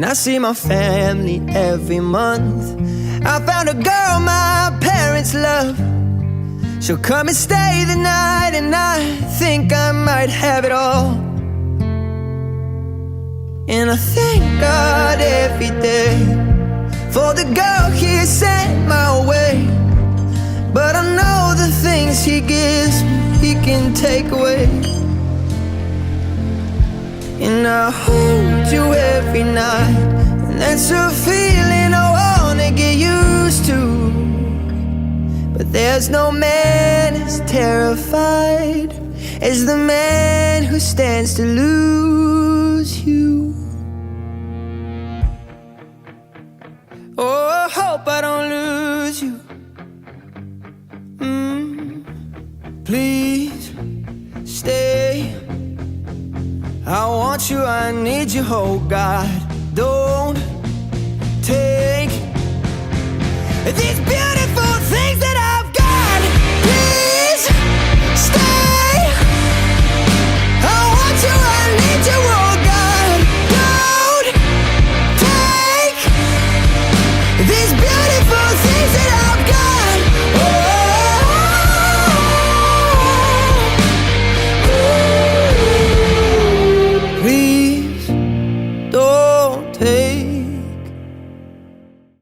and I see my family every month. I found a girl my parents love. She'll come and stay the night, and I think I might have it all. And I thank God every day for the girl He sent my way. But I know the things He gives me, He can take away. And I hold you every night, and that's a feeling I wanna get used to. But there's no man as terrified as the man who stands to lose you. Oh, I hope I don't lose you. Please stay. I want you, I need you, oh God. Don't take this.